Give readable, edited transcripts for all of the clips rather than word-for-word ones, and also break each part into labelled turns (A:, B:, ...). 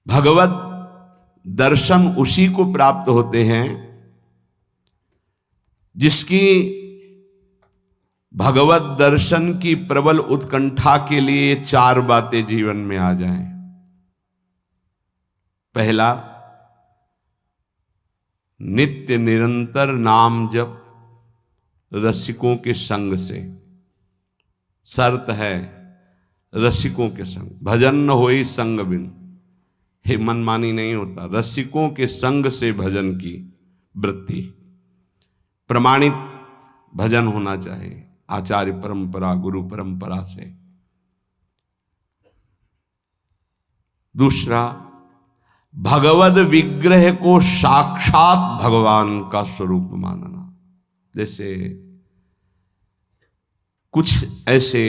A: भगवत दर्शन उसी को प्राप्त होते हैं जिसकी भगवत दर्शन की प्रबल उत्कंठा के लिए 4 बातें जीवन में आ जाएं। पहला, नित्य निरंतर नाम जप रसिकों के संग से। शर्त है रसिकों के संग, भजन न होई संग बिन। हे मनमानी नहीं होता, रसिकों के संग से भजन की वृत्ति। प्रमाणित भजन होना चाहिए, आचार्य परंपरा, गुरु परंपरा से। दूसरा, भगवद विग्रह को साक्षात भगवान का स्वरूप मानना। जैसे कुछ ऐसे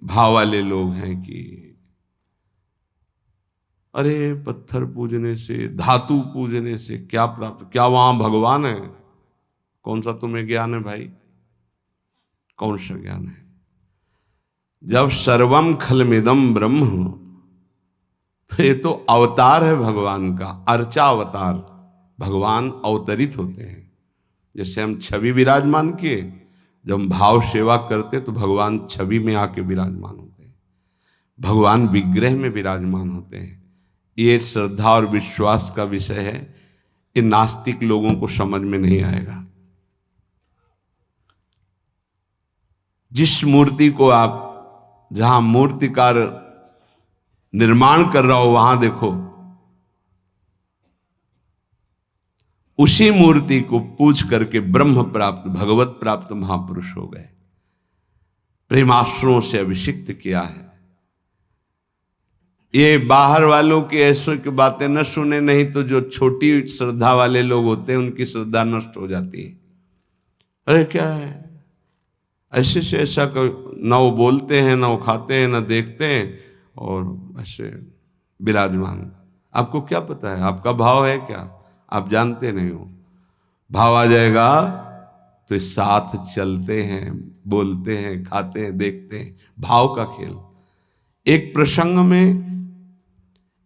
A: भाव वाले लोग हैं कि अरे पत्थर पूजने से, धातु पूजने से क्या प्राप्त, क्या वहां भगवान है? कौन सा तुम्हें ज्ञान है भाई? कौन सा ज्ञान है? जब सर्वम खलमिदम ब्रह्म, तो ये तो अवतार है भगवान का, अर्चा अवतार। भगवान अवतरित होते हैं। जैसे हम छवि विराजमान किए, जब हम भाव सेवा करते तो भगवान छवि में आके विराजमान होते हैं, भगवान विग्रह में विराजमान होते हैं। ये श्रद्धा और विश्वास का विषय है, ये नास्तिक लोगों को समझ में नहीं आएगा। जिस मूर्ति को आप, जहां मूर्तिकार निर्माण कर रहा हो वहां देखो, उसी मूर्ति को पूज करके ब्रह्म प्राप्त, भगवत प्राप्त महापुरुष हो गए। प्रेमाश्रुओं से अभिषिक्त किया है। ये बाहर वालों की ऐसों की बातें न सुने, नहीं तो जो छोटी श्रद्धा वाले लोग होते हैं उनकी श्रद्धा नष्ट हो जाती है। अरे क्या है, ऐसे से ऐसा न वो बोलते हैं, न वो खाते हैं, न देखते हैं, और ऐसे विराजमान। आपको क्या पता है? आपका भाव है क्या? आप जानते नहीं हो। भाव आ जाएगा तो साथ चलते हैं, बोलते हैं, खाते हैं, देखते हैं। भाव का खेल। एक प्रसंग में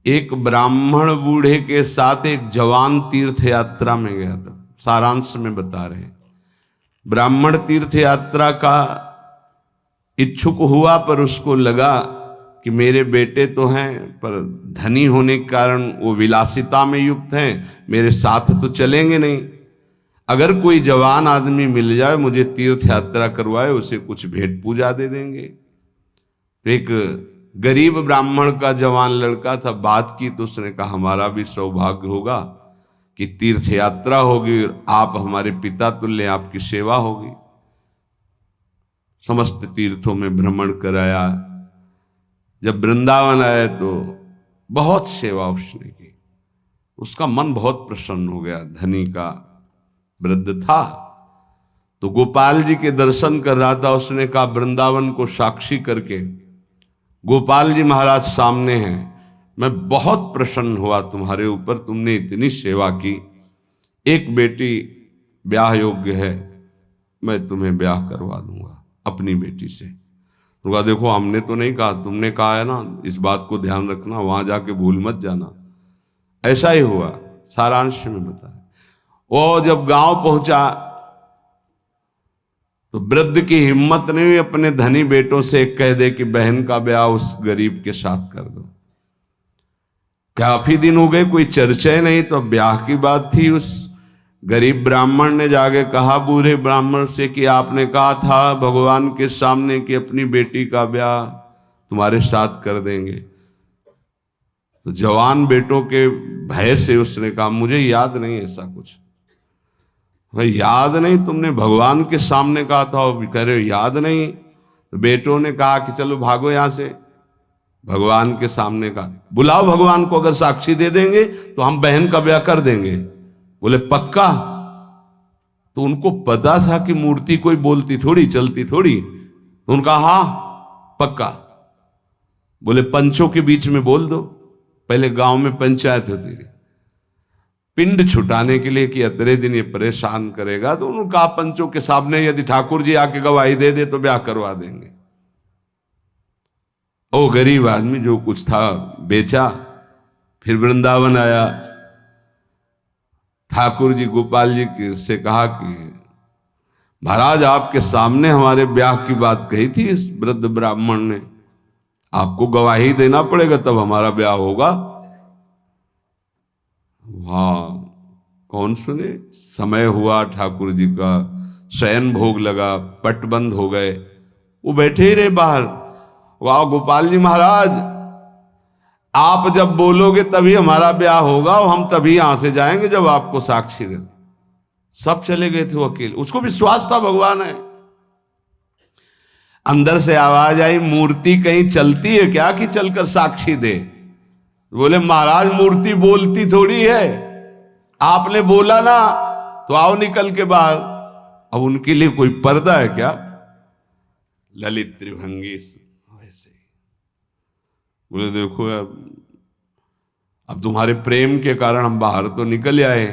A: एक ब्राह्मण बूढ़े के साथ एक जवान तीर्थ यात्रा में गया था। सारांश में बता रहे हैं। ब्राह्मण तीर्थ यात्रा का इच्छुक हुआ, पर उसको लगा कि मेरे बेटे तो हैं, पर धनी होने के कारण वो विलासिता में युक्त हैं, मेरे साथ तो चलेंगे नहीं। अगर कोई जवान आदमी मिल जाए, मुझे तीर्थ यात्रा करवाए, उसे कुछ भेंट पूजा दे देंगे। तो एक गरीब ब्राह्मण का जवान लड़का था, बात की तो उसने कहा हमारा भी सौभाग्य होगा कि तीर्थ यात्रा होगी और आप हमारे पिता तुल्य, आपकी सेवा होगी। समस्त तीर्थों में भ्रमण कराया। जब वृंदावन आए तो बहुत सेवा उसने की। उसका मन बहुत प्रसन्न हो गया। धनी का वृद्ध था तो गोपाल जी के दर्शन कर रहा था। उसने कहा वृंदावन को साक्षी करके, गोपाल जी महाराज सामने हैं, मैं बहुत प्रसन्न हुआ तुम्हारे ऊपर, तुमने इतनी सेवा की। एक बेटी ब्याह योग्य है, मैं तुम्हें ब्याह करवा दूंगा अपनी बेटी से। तो कहा देखो हमने तो नहीं कहा, तुमने कहा है ना, इस बात को ध्यान रखना, वहां जाके भूल मत जाना। ऐसा ही हुआ। सारांश में बताया। वो जब गांव पहुंचा तो वृद्ध की हिम्मत नहीं हुई अपने धनी बेटों से कह दे कि बहन का ब्याह उस गरीब के साथ कर दो। काफी दिन हो गए, कोई चर्चा नहीं, तो ब्याह की बात थी। उस गरीब ब्राह्मण ने जाके कहा बूढ़े ब्राह्मण से कि आपने कहा था भगवान के सामने कि अपनी बेटी का ब्याह तुम्हारे साथ कर देंगे। तो जवान बेटों के भय से उसने कहा मुझे याद नहीं ऐसा कुछ। भाई याद नहीं? तुमने भगवान के सामने कहा था। और कह रहे हो याद नहीं? तो बेटों ने कहा कि चलो भागो यहां से। भगवान के सामने का बुलाओ, भगवान को अगर साक्षी दे देंगे तो हम बहन का ब्याह कर देंगे। बोले पक्का? तो उनको पता था कि मूर्ति कोई बोलती थोड़ी, चलती थोड़ी। तो उनका हाँ पक्का। बोले पंचों के बीच में बोल दो। पहले गांव में पंचायत होती थी पिंड छुटाने के लिए कि अतरे दिन ये परेशान करेगा। तो उन्होंने कहा पंचों के सामने यदि ठाकुर जी आके गवाही दे दे तो ब्याह करवा देंगे। ओ गरीब आदमी जो कुछ था बेचा फिर वृंदावन आया, ठाकुर जी गोपाल जी से कहा कि महाराज आपके सामने हमारे ब्याह की बात कही थी इस वृद्ध ब्राह्मण ने, आपको गवाही देना पड़ेगा तब हमारा ब्याह होगा। हाँ, कौन सुने। समय हुआ, ठाकुर जी का शयन भोग लगा, पट बंद हो गए, वो बैठे ही रहे बाहर। वाह गोपाल जी महाराज, आप जब बोलोगे तभी हमारा ब्याह होगा और हम तभी यहां से जाएंगे जब आपको साक्षी दे। सब चले गए थे वो अकेले, उसको विश्वास था भगवान है। अंदर से आवाज आई, मूर्ति कहीं चलती है क्या कि चलकर साक्षी दे। बोले महाराज मूर्ति बोलती थोड़ी है, आपने बोला ना तो आओ निकल के बाहर। अब उनके लिए कोई पर्दा है क्या? ललित त्रिभंगी वैसे। बोले देखो यार, अब तुम्हारे प्रेम के कारण हम बाहर तो निकल आए,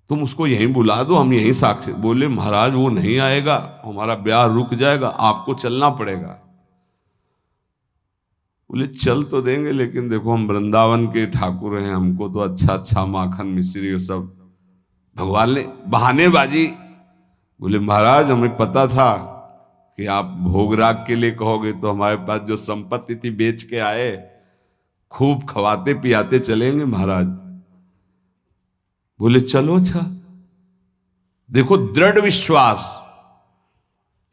A: तुम उसको यहीं बुला दो, हम यहीं साक्षी। बोले महाराज वो नहीं आएगा, हमारा ब्याह रुक जाएगा, आपको चलना पड़ेगा। बोले चल तो देंगे, लेकिन देखो हम वृंदावन के ठाकुर हैं, हमको तो अच्छा अच्छा माखन मिश्री और सब। भगवान ने बहानेबाजी। बोले महाराज हमें पता था कि आप भोगराग के लिए कहोगे तो हमारे पास जो संपत्ति थी बेच के आए, खूब खवाते पियाते चलेंगे महाराज। बोले चलो अच्छा, देखो दृढ़ विश्वास।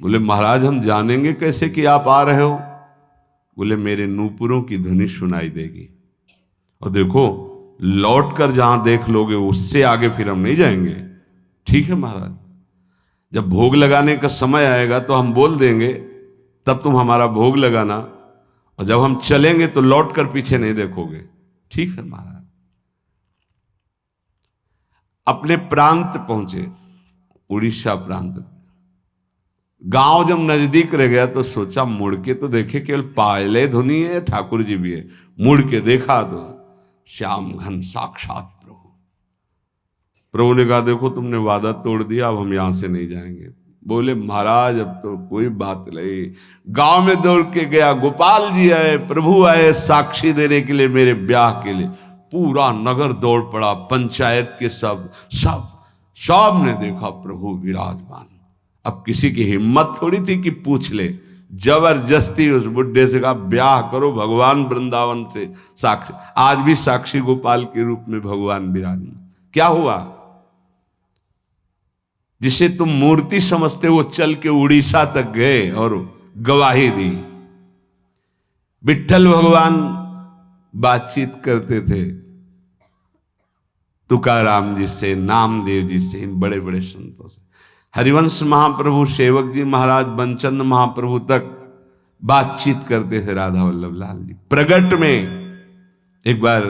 A: बोले महाराज हम जानेंगे कैसे कि आप आ रहे हो? बोले मेरे नूपुरों की ध्वनि सुनाई देगी, और देखो लौट कर जहां देख लोगे उससे आगे फिर हम नहीं जाएंगे। ठीक है महाराज, जब भोग लगाने का समय आएगा तो हम बोल देंगे, तब तुम हमारा भोग लगाना, और जब हम चलेंगे तो लौट कर पीछे नहीं देखोगे। ठीक है महाराज। अपने प्रांत पहुंचे, उड़ीसा प्रांत। गांव जब नजदीक रह गया तो सोचा मुड़ के तो देखे, केवल पायले धुनी है, ठाकुर जी भी है। मुड़ के देखा तो श्याम घन साक्षात प्रभु। प्रभु ने कहा देखो तुमने वादा तोड़ दिया, अब हम यहां से नहीं जाएंगे। बोले महाराज अब तो कोई बात नहीं। गांव में दौड़ के गया, गोपाल जी आए, प्रभु आए साक्षी देने के लिए मेरे ब्याह के लिए। पूरा नगर दौड़ पड़ा, पंचायत के सब ने देखा प्रभु विराजमान। अब किसी की हिम्मत थोड़ी थी कि पूछ ले, जबरदस्ती उस बुढ़े से कहा ब्याह करो भगवान वृंदावन से साक्षी। आज भी साक्षी गोपाल के रूप में भगवान विराजमान। क्या हुआ? जिसे तुम मूर्ति समझते वो चल के उड़ीसा तक गए और गवाही दी। विट्ठल भगवान बातचीत करते थे तुकाराम जी से, नामदेव जी से, इन बड़े बड़े संतों से। हरिवंश महाप्रभु, सेवक जी महाराज, बनचंद महाप्रभु तक बातचीत करते थे राधा वल्लभ लाल जी। प्रगट में एक बार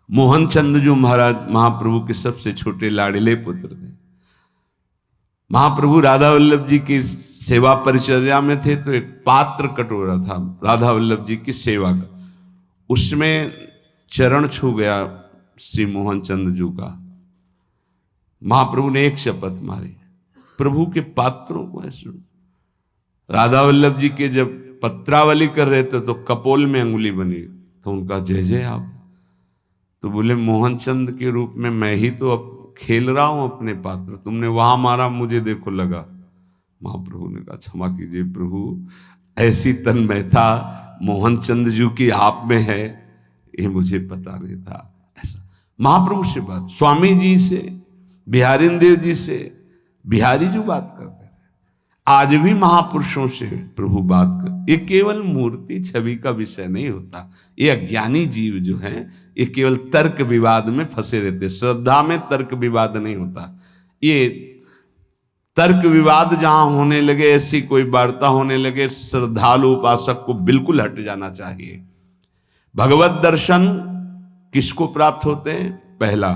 A: मोहन चंद जो महाराज महाप्रभु के सबसे छोटे लाडले पुत्र थे, महाप्रभु राधा वल्लभ जी की सेवा परिचर्या में थे, तो एक पात्र कटोरा था राधा वल्लभ जी की सेवा का, उसमें चरण छू गया श्री मोहन चंद जी का। महाप्रभु ने एक शपथ मारी, प्रभु के पात्रों को ऐसे। राधा वल्लभ जी के जब पत्रावली कर रहे थे तो कपोल में अंगुली बनी, तो उनका जय जय आप। तो बोले मोहन चंद के रूप में मैं ही तो अब खेल रहा हूं अपने पात्र, तुमने वहां मारा मुझे देखो लगा। महाप्रभु ने कहा क्षमा कीजिए प्रभु, ऐसी तन्मयता मोहन चंद जी की आप में है ये मुझे पता नहीं था। ऐसा महाप्रभु से बात, स्वामी जी से, बिहारी देव जी से, बिहारी जो बात करते थे, आज भी महापुरुषों से प्रभु बात कर। ये केवल मूर्ति छवि का विषय नहीं होता। ये अज्ञानी जीव जो हैं ये केवल तर्क विवाद में फंसे रहते। श्रद्धा में तर्क विवाद नहीं होता। ये तर्क विवाद जहां होने लगे, ऐसी कोई वार्ता होने लगे, श्रद्धालु उपासक को बिल्कुल हट जाना चाहिए। भगवत दर्शन किसको प्राप्त होते हैं? पहला,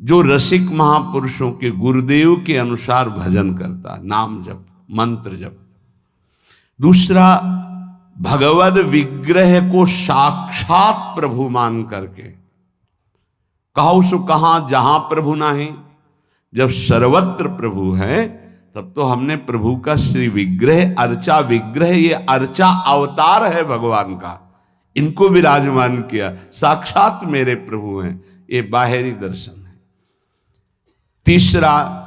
A: जो रसिक महापुरुषों के गुरुदेव के अनुसार भजन करता, नाम जप, मंत्र जप। दूसरा, भगवद विग्रह को साक्षात प्रभु मान करके। कहो सो कहां जहां प्रभु नाही, जब सर्वत्र प्रभु है तब तो हमने प्रभु का श्री विग्रह, अर्चा विग्रह, ये अर्चा अवतार है भगवान का, इनको विराजमान किया, साक्षात मेरे प्रभु हैं। ये बाहरी दर्शन है। तीसरा,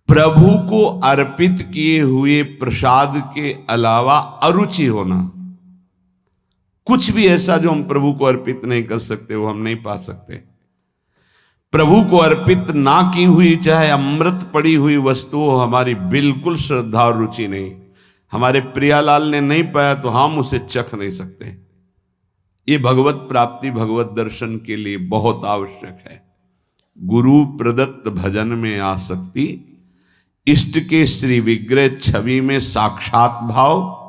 A: प्रभु को अर्पित किए हुए प्रसाद के अलावा अरुचि होना। कुछ भी ऐसा जो हम प्रभु को अर्पित नहीं कर सकते वो हम नहीं पा सकते। प्रभु को अर्पित ना की हुई चाहे अमृत पड़ी हुई वस्तु हो, हमारी बिल्कुल श्रद्धा और रुचि नहीं। हमारे प्रियालाल ने नहीं पाया तो हम उसे चख नहीं सकते। ये भगवत प्राप्ति, भगवत दर्शन के लिए बहुत आवश्यक है। गुरु प्रदत्त भजन में आसक्ति, इष्ट के श्री विग्रह छवि में साक्षात भाव,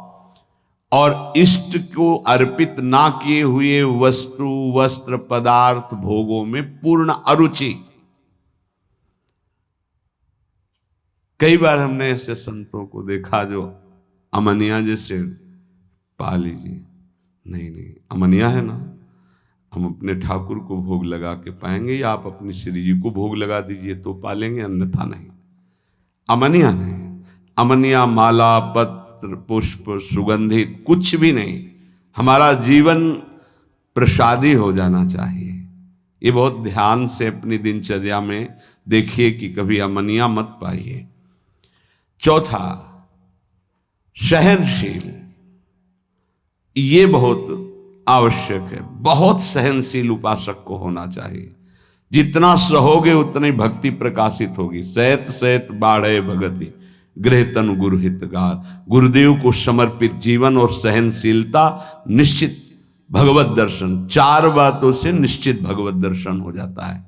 A: और इष्ट को अर्पित ना किए हुए वस्तु, वस्त्र, पदार्थ, भोगों में पूर्ण अरुचि। कई बार हमने ऐसे संतों को देखा जो अमनिया जैसे, पा लीजिए, नहीं अमनिया है ना, हम अपने ठाकुर को भोग लगा के पाएंगे, या आप अपनी श्री जी को भोग लगा दीजिए तो पालेंगे, अन्यथा नहीं। अमनिया नहीं, अमनिया माला, पत्र, पुष्प, सुगंधित कुछ भी नहीं। हमारा जीवन प्रसादी हो जाना चाहिए। ये बहुत ध्यान से अपनी दिनचर्या में देखिए कि कभी अमनिया मत पाइए। चौथा, सहनशील। ये बहुत आवश्यक है। बहुत सहनशील उपासक को होना चाहिए। जितना सहोगे उतनी भक्ति प्रकाशित होगी। सैत सैत बाढ़े भगति, गृह तनु गुरु हितगार। गुरुदेव को समर्पित जीवन और सहनशीलता, निश्चित भगवत दर्शन। 4 बातों से निश्चित भगवत दर्शन हो जाता है।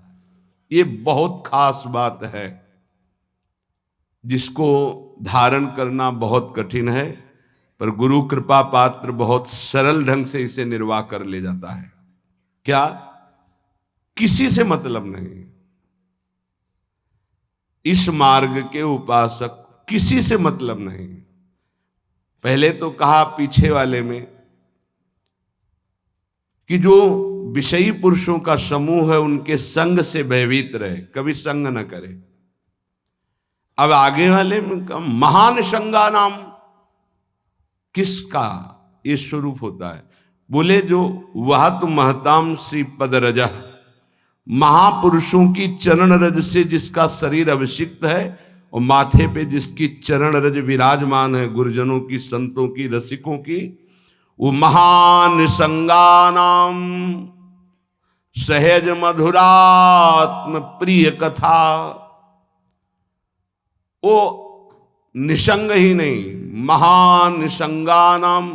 A: ये बहुत खास बात है जिसको धारण करना बहुत कठिन है, पर गुरु कृपा पात्र बहुत सरल ढंग से इसे निर्वाह कर ले जाता है। क्या? किसी से मतलब नहीं। इस मार्ग के उपासक किसी से मतलब नहीं। पहले तो कहा पीछे वाले में कि जो विषयी पुरुषों का समूह है उनके संग से भयभीत रहे, कभी संग न करे। अब आगे वाले में कहा महान संगा नाम। किसका ये स्वरूप होता है? बोले जो वह तो महताम श्री पद रज, महापुरुषों की चरण रज से जिसका शरीर अभिषिक्त है और माथे पे जिसकी चरण रज विराजमान है, गुरुजनों की, संतों की, रसिकों की, वो महान संगानाम सहज मधुरात्म प्रिय कथा। वो निसंग ही नहीं, महान निसंगानाम,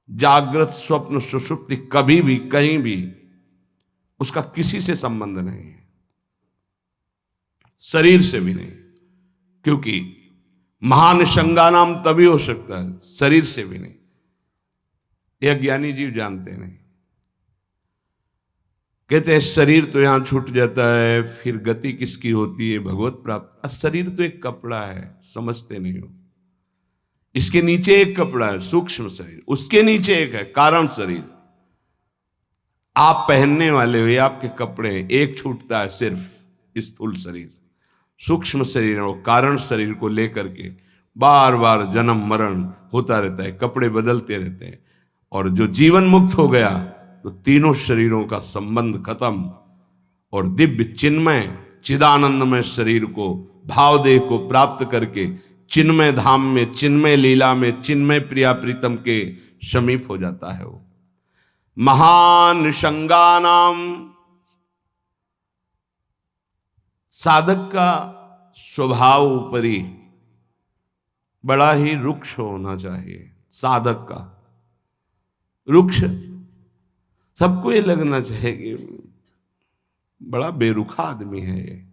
A: जागृत स्वप्न सुषुप्ति, कभी भी कहीं भी उसका किसी से संबंध नहीं है, शरीर से भी नहीं। क्योंकि महान संगानाम तभी हो सकता है, शरीर से भी नहीं। यह ज्ञानी जीव जानते नहीं। कहते हैं शरीर तो यहां छूट जाता है, फिर गति किसकी होती है? भगवत प्राप्त। शरीर तो एक कपड़ा है, समझते नहीं हो। इसके नीचे एक कपड़ा है, सूक्ष्म शरीर, उसके नीचे एक है कारण शरीर। आप पहनने वाले हो, ये आपके कपड़े हैं। एक छूटता है सिर्फ स्थूल शरीर, सूक्ष्म शरीर और कारण शरीर को लेकर के बार बार जन्म मरण होता रहता है, कपड़े बदलते रहते हैं। और जो जीवन मुक्त हो गया तो तीनों शरीरों का संबंध खत्म, और दिव्य चिन्मय चिदानंदमय शरीर को, भावदेह को प्राप्त करके चिन्मय धाम में, चिन्मय लीला में, चिन्मय प्रिया प्रीतम के समीप हो जाता है। वो महान संगानाम। साधक का स्वभाव ऊपरी बड़ा ही रुक्ष होना चाहिए। साधक का रुक्ष, सबको ये लगना चाहिए कि बड़ा बेरुखा आदमी है ये,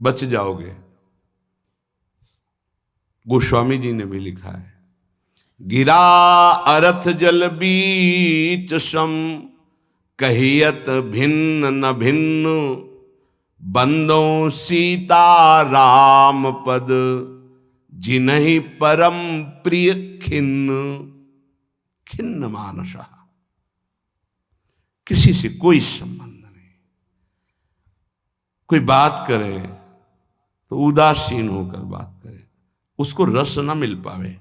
A: बच जाओगे। गोस्वामी जी ने भी लिखा है, गिरा अरथ जल बीच सम, कहियत भिन्न न भिन्न, बंदों सीता राम पद, जिन्हि परम प्रिय खिन्न। खिन्न मानसा, किसी से कोई संबंध नहीं। कोई बात करे तो उदासीन होकर बात करे, उसको रस ना मिल पावे,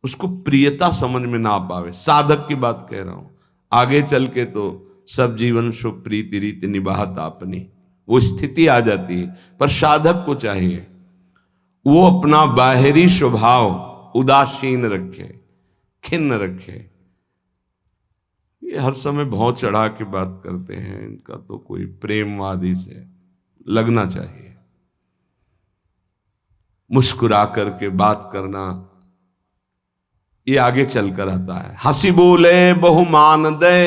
A: उसको प्रियता समझ में ना पावे। साधक की बात कह रहा हूं, आगे चल के तो सब जीवन शो प्रीति रीति निभात आपनी, वो स्थिति आ जाती है। पर साधक को चाहिए वो अपना बाहरी स्वभाव उदासीन रखे, खिन्न रखे। ये हर समय भौं चढ़ा के बात करते हैं, इनका तो कोई प्रेमवादी से लगना चाहिए। मुस्कुरा करके बात करना, ये आगे चलकर आता है। हंसी बोले बहुमान दे,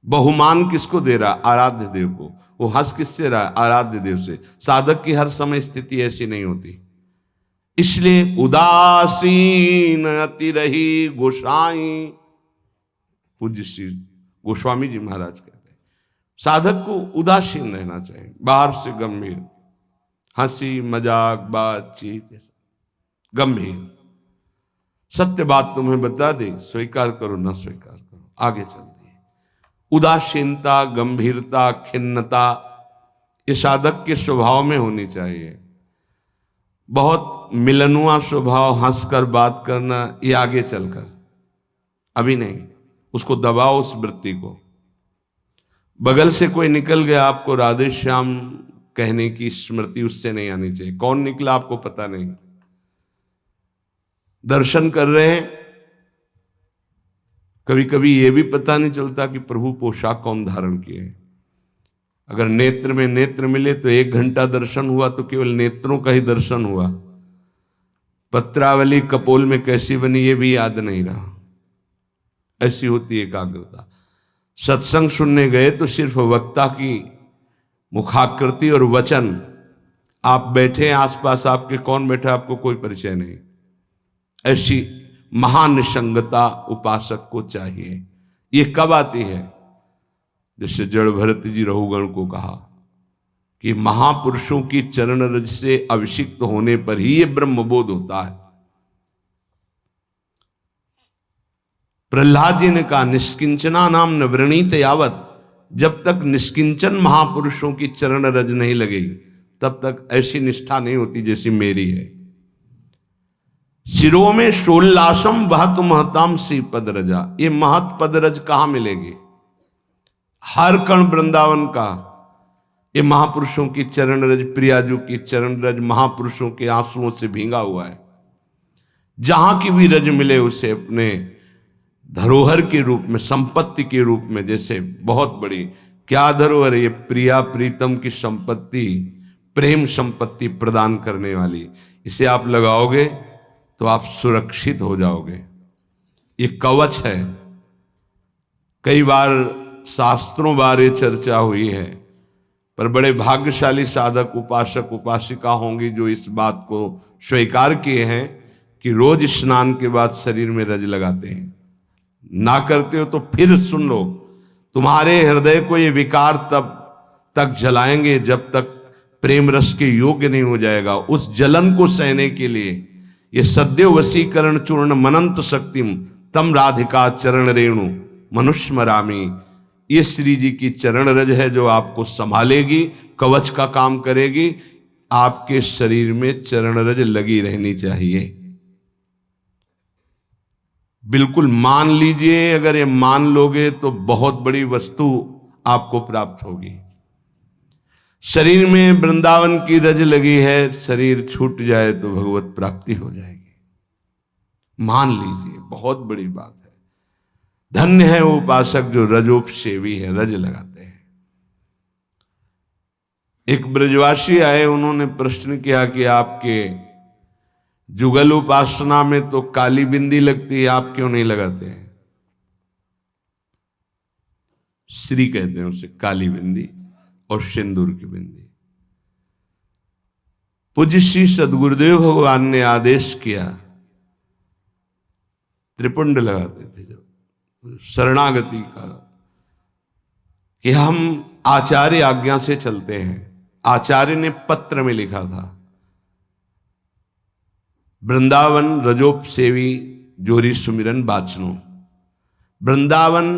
A: बहुमान किसको दे रहा? आराध्य देव को। वो हंस किससे रहा? आराध्य देव से। साधक की हर समय स्थिति ऐसी नहीं होती, इसलिए उदासीन अति रही गोसाई। पूज्य श्री गोस्वामी जी महाराज कहते हैं साधक को उदासीन रहना चाहिए, बाहर से गंभीर, हंसी मजाक बातचीत गंभीर। सत्य बात तुम्हें बता दी, स्वीकार करो ना स्वीकार करो, आगे चलती है। उदासीनता, गंभीरता, खिन्नता ये साधक के स्वभाव में होनी चाहिए। बहुत मिलनुआ स्वभाव, हंसकर बात करना, ये आगे चलकर, अभी नहीं। उसको दबाओ उस वृत्ति को। बगल से कोई निकल गया, आपको राधे श्याम कहने की स्मृति उससे नहीं आनी चाहिए। कौन निकला आपको पता नहीं। दर्शन कर रहे हैं, कभी कभी यह भी पता नहीं चलता कि प्रभु पोशाक कौन धारण किए। अगर नेत्र में नेत्र मिले तो 1 घंटा दर्शन हुआ तो केवल नेत्रों का ही दर्शन हुआ। पत्रावली कपोल में कैसी बनी ये भी याद नहीं रहा। ऐसी होती एकाग्रता। सत्संग सुनने गए तो सिर्फ वक्ता की मुखाकृति और वचन, आप बैठे आसपास आपके कौन बैठा आपको कोई परिचय नहीं। ऐसी महानिसंगता उपासक को चाहिए। ये कब आती है? जैसे जड़ भरत जी रहुगण को कहा कि महापुरुषों की चरण रज से अभिषिक्त होने पर ही ये ब्रह्मबोध होता है। प्रहलाद जी ने कहा निष्किंचना नाम न वृणीत यावत, जब तक निष्किंचन महापुरुषों की चरण रज नहीं लगेगी तब तक ऐसी निष्ठा नहीं होती जैसी मेरी है। शिरो में शोल्लासम वहत महताम सी पद रजा, ये महत पद रज कहां मिलेगी? हर कण वृंदावन का ये महापुरुषों की चरण रज, प्रियाजू की चरण रज महापुरुषों के आंसुओं से भींगा हुआ है। जहां की भी रज मिले उसे अपने धरोहर के रूप में, संपत्ति के रूप में, जैसे बहुत बड़ी क्या धरोहर, ये प्रिया प्रीतम की संपत्ति, प्रेम संपत्ति प्रदान करने वाली, इसे आप लगाओगे तो आप सुरक्षित हो जाओगे। ये कवच है। कई बार शास्त्रों बारे चर्चा हुई है, पर बड़े भाग्यशाली साधक उपासक उपासिका होंगी जो इस बात को स्वीकार किए हैं कि रोज स्नान के बाद शरीर में रज लगाते हैं। ना करते हो तो फिर सुन लो, तुम्हारे हृदय को ये विकार तब तक जलाएंगे जब तक प्रेम रस के योग्य नहीं हो जाएगा। उस जलन को सहने के लिए ये सद्यो वशीकरण चूर्ण मनंत शक्तिम तम राधिका चरण रेणु मनुष्मरामी, ये श्री जी की चरण रज है जो आपको संभालेगी, कवच का काम करेगी। आपके शरीर में चरण रज लगी रहनी चाहिए। बिल्कुल मान लीजिए, अगर ये मान लोगे तो बहुत बड़ी वस्तु आपको प्राप्त होगी। शरीर में वृंदावन की रज लगी है, शरीर छूट जाए तो भगवत प्राप्ति हो जाएगी। मान लीजिए, बहुत बड़ी बात है। धन्य है वो उपासक जो रजोपसेवी है, रज लगाते हैं। एक ब्रजवासी आए, उन्होंने प्रश्न किया कि आपके जुगल उपासना में तो काली बिंदी लगती है, आप क्यों नहीं लगाते हैं? श्री कहते हैं उसे, काली बिंदी और सिंदूर की बिंदी। पूज्य श्री सदगुरुदेव भगवान ने आदेश किया, त्रिपुंड लगाते थे जब शरणागति का, कि हम आचार्य आज्ञा से चलते हैं। आचार्य ने पत्र में लिखा था, वृंदावन रजोपसेवी जोरी सुमिरन बाचनो, वृंदावन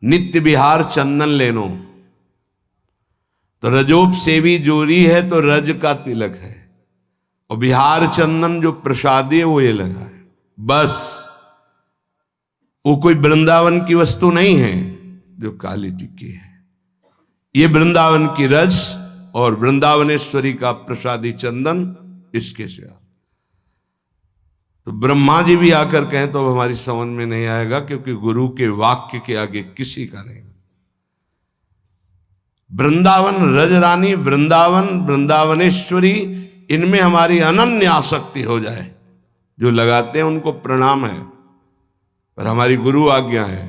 A: नित्य बिहार चंदन लेनो। तो रजोपसेवी जोरी है तो रज का तिलक है, और बिहार चंदन जो प्रसादी है वो ये लगा है। बस वो कोई वृंदावन की वस्तु नहीं है जो काली टिक्की है। ये वृंदावन की रज और वृंदावनेश्वरी का प्रसादी चंदन, इसके सिवा तो ब्रह्मा जी भी आकर कहें तो हमारी समझ में नहीं आएगा, क्योंकि गुरु के वाक्य के आगे किसी का नहीं। वृंदावन रजरानी, वृंदावन वृंदावनेश्वरी, इनमें हमारी अनन्य आसक्ति हो जाए। जो लगाते हैं उनको प्रणाम है, पर हमारी गुरु आज्ञा है।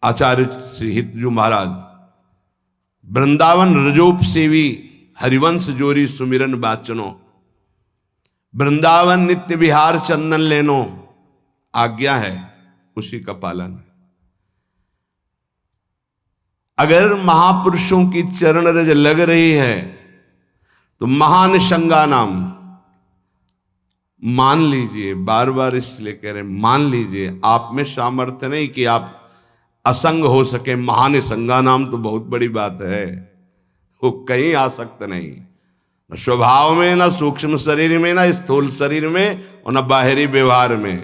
A: आचार्य श्री हितजू महाराज, वृंदावन रजोप सेवी हरिवंश जोरी सुमिरन बाचनो, वृंदावन नित्य विहार चंदन लेनो, आज्ञा है, उसी का पालन है। अगर महापुरुषों की चरण रज लग रही है तो महानिशंगा नाम मान लीजिए। बार बार इसलिए कह रहे मान लीजिए, आप में सामर्थ्य नहीं कि आप असंग हो सके। महानिशंगा नाम तो बहुत बड़ी बात है, वो कहीं आ सकता नहीं, न स्वभाव में, न सूक्ष्म शरीर में, न स्थूल शरीर में, और न बाहरी व्यवहार में।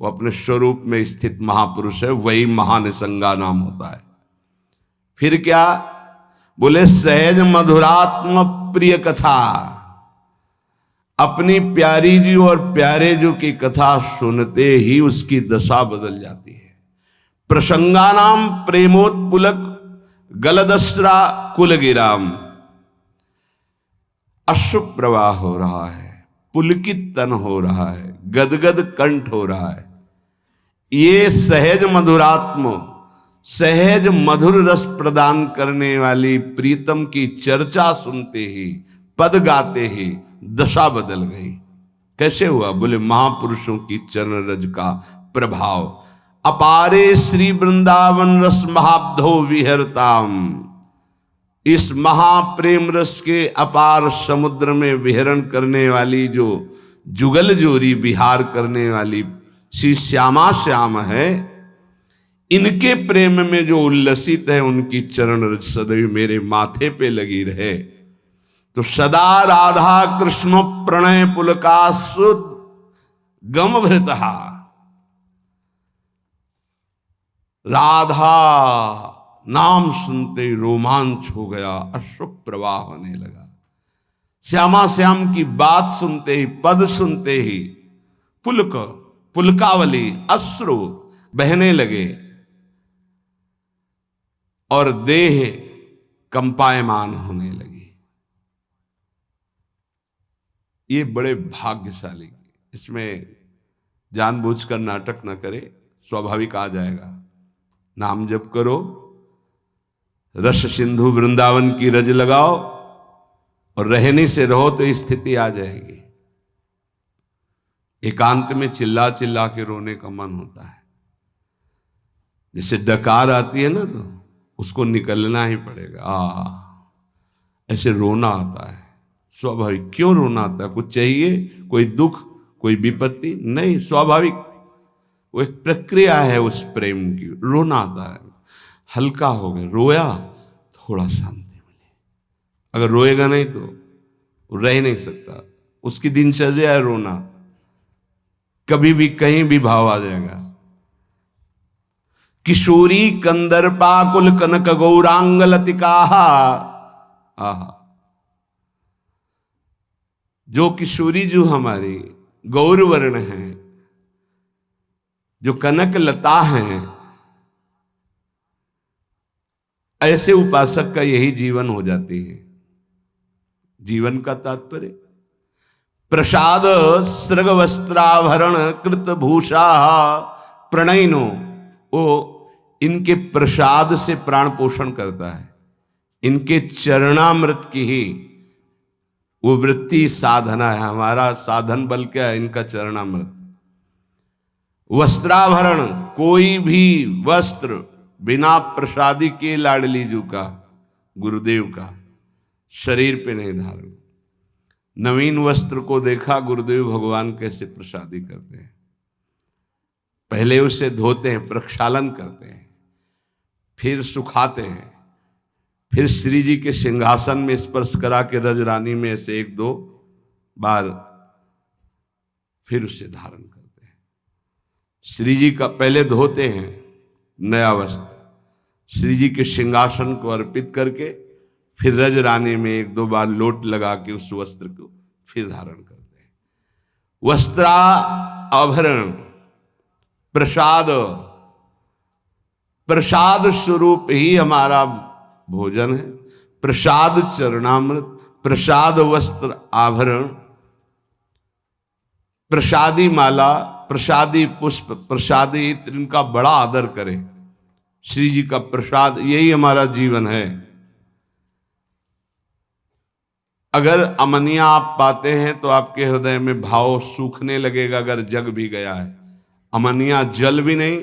A: वो अपने स्वरूप में स्थित महापुरुष है, वही महानिशंगा नाम होता है। फिर क्या बोले? सहज मधुरात्म प्रिय कथा, अपनी प्यारी जी और प्यारे जी की कथा सुनते ही उसकी दशा बदल जाती है। प्रसंगानाम प्रेमोत्पुलक गलदस्रा कुलगिराम, अश्रु प्रवाह हो रहा है, पुलकित तन हो रहा है, गदगद कंठ हो रहा है। ये सहज मधुरात्म, सहज मधुर रस प्रदान करने वाली प्रीतम की चर्चा सुनते ही, पद गाते ही दशा बदल गई। कैसे हुआ? बोले महापुरुषों की चरण रज का प्रभाव। अपारे श्री वृंदावन रस महाब्धो विहरताम, इस महाप्रेम रस के अपार समुद्र में विहरण करने वाली जो जुगल जोरी विहार करने वाली श्री श्यामा श्याम है, इनके प्रेम में जो उल्लसित है, उनकी चरण रज सदैव मेरे माथे पे लगी रहे। तो सदा राधा कृष्ण प्रणय पुलकासुत गम भृतहा, राधा नाम सुनते ही रोमांच हो गया, अश्रु प्रवाह होने लगा। श्यामा श्याम की बात सुनते ही, पद सुनते ही पुलक, पुलकावली, अश्रु बहने लगे और देह कंपायमान होने लगी। ये बड़े भाग्यशाली, इसमें जानबूझकर नाटक न करे, स्वाभाविक आ जाएगा। नाम जप करो, रस सिंधु वृंदावन की रज लगाओ और रहनी से रहो तो स्थिति आ जाएगी। एकांत में चिल्ला चिल्ला के रोने का मन होता है। जैसे डकार आती है ना, तो उसको निकलना ही पड़ेगा। ऐसे रोना आता है स्वाभाविक। क्यों रोना आता है? कुछ चाहिए, कोई दुख, कोई विपत्ति? नहीं, स्वाभाविक वो एक प्रक्रिया है उस प्रेम की। रोना आता है, हल्का हो गया, रोया, थोड़ा शांति मिली। अगर रोएगा नहीं तो रह नहीं सकता, उसकी दिनचर्या है रोना। कभी भी कहीं भी भाव आ जाएगा। किशोरी कंदर्पा कुल कनक गौरांग लतिका, आहा, जो किशोरी जो हमारी गौर वर्ण है, जो कनक लता हैं, ऐसे उपासक का यही जीवन हो जाती है। जीवन का तात्पर्य प्रसाद सृग वस्त्राभरण कृत भूषा प्रणयनो, वो इनके प्रसाद से प्राण पोषण करता है। इनके चरणामृत की ही वो वृत्ति साधना है। हमारा साधन बल क्या है? इनका चरणामृत। वस्त्राभरण, कोई भी वस्त्र बिना प्रसादी के लाडली जू का, गुरुदेव का, शरीर पे नहीं धारण। नवीन वस्त्र को देखा गुरुदेव भगवान कैसे प्रसादी करते हैं। पहले उसे धोते हैं, प्रक्षालन करते हैं, फिर सुखाते हैं, फिर श्री जी के सिंहासन में स्पर्श करा के रजरानी में ऐसे 1-2 बार फिर उसे धारण करते हैं। श्री जी का पहले धोते हैं नया वस्त्र, श्री जी के सिंहासन को अर्पित करके फिर रज रानी में 1-2 बार लोट लगा के उस वस्त्र को फिर धारण करते हैं। वस्त्रा आभरण प्रसाद, प्रसाद स्वरूप ही हमारा भोजन है। प्रसाद चरणामृत, प्रसाद वस्त्र आभरण, प्रसादी माला, प्रसादी पुष्प, प्रसादी इत्र, इनका बड़ा आदर करें। श्री जी का प्रसाद यही हमारा जीवन है। अगर अमनिया आप पाते हैं तो आपके हृदय में भाव सूखने लगेगा। अगर जग भी गया है, अमनिया जल भी नहीं,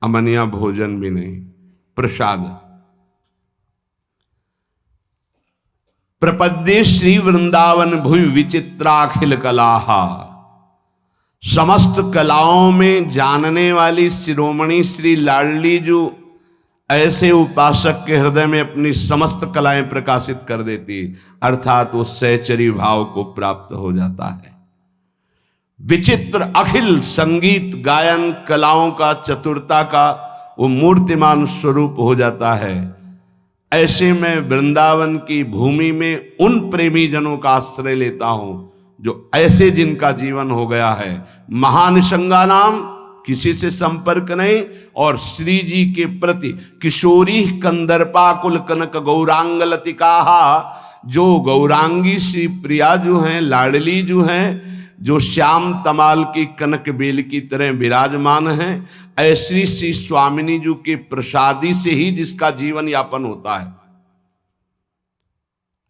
A: अमनिया भोजन भी नहीं, प्रसाद। प्रपद्ये श्री वृंदावन भुवि विचित्राखिल कलाहा, समस्त कलाओं में जानने वाली शिरोमणि श्री लाडली जो ऐसे उपासक के हृदय में अपनी समस्त कलाएं प्रकाशित कर देती, अर्थात वो सहचरी भाव को प्राप्त हो जाता है। विचित्र अखिल संगीत गायन कलाओं का, चतुरता का वो मूर्तिमान स्वरूप हो जाता है। ऐसे में वृंदावन की भूमि में उन प्रेमी जनों का आश्रय लेता हूं जो ऐसे जिनका जीवन हो गया है महानिशंगा नाम, किसी से संपर्क नहीं, और श्री जी के प्रति किशोरी कंदर्पाकुल कनक गौरांग लतिका, जो गौरांगी श्री प्रिया जो हैं, लाडली जो हैं, जो श्याम तमाल की कनक बेल की तरह विराजमान हैं, ऐसी श्री स्वामिनी जी के प्रसादी से ही जिसका जीवन यापन होता है।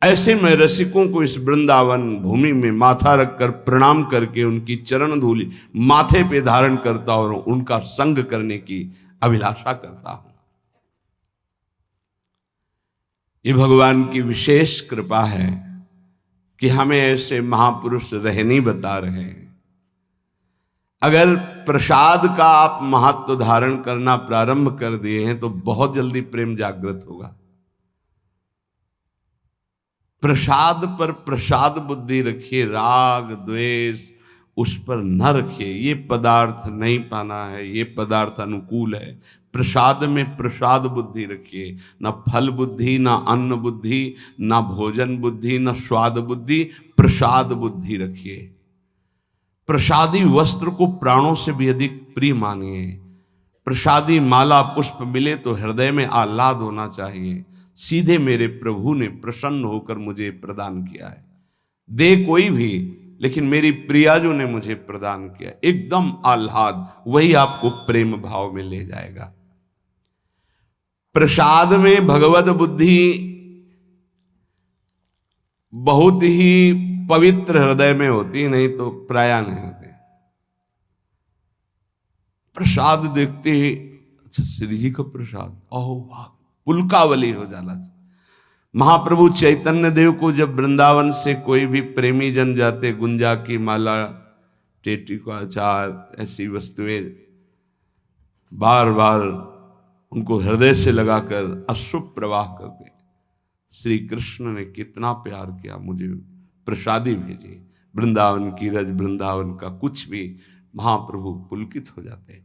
A: ऐसे में रसिकों को इस वृंदावन भूमि में माथा रखकर प्रणाम करके उनकी चरण धूलि माथे पे धारण करता और उनका संग करने की अभिलाषा करता हूं। ये भगवान की विशेष कृपा है कि हमें ऐसे महापुरुष रहनी बता रहे हैं। अगर प्रसाद का आप महत्व धारण करना प्रारंभ कर दिए हैं तो बहुत जल्दी प्रेम जागृत होगा। प्रसाद पर प्रसाद बुद्धि रखिए, राग द्वेष उस पर न रखिए। ये पदार्थ नहीं पाना है, ये पदार्थ अनुकूल है। प्रसाद में प्रसाद बुद्धि रखिए, न फल बुद्धि, न अन्न बुद्धि, न भोजन बुद्धि, न स्वाद बुद्धि, प्रसाद बुद्धि रखिए। प्रसादी वस्त्र को प्राणों से भी अधिक प्रिय मानिए। प्रसादी माला पुष्प मिले तो हृदय में आह्लाद होना चाहिए। सीधे मेरे प्रभु ने प्रसन्न होकर मुझे प्रदान किया है, दे कोई भी, लेकिन मेरी प्रियाजू ने मुझे प्रदान किया, एकदम आह्लाद, वही आपको प्रेम भाव में ले जाएगा। प्रसाद में भगवत बुद्धि बहुत ही पवित्र हृदय में होती, नहीं तो प्राय नहीं होते। प्रसाद देखते ही अच्छा श्री जी का प्रसाद, ओह वाह, पुलकावली हो जाना। महाप्रभु चैतन्य देव को जब वृंदावन से कोई भी प्रेमी जन जाते, गुंजा की माला, टेटी का अचार, ऐसी वस्तुएं बार बार उनको हृदय से लगाकर अश्रु प्रवाह करते। श्री कृष्ण ने कितना प्यार किया, मुझे प्रसादी भेजी। वृंदावन की रज, वृंदावन का कुछ भी, महाप्रभु पुलकित हो जाते।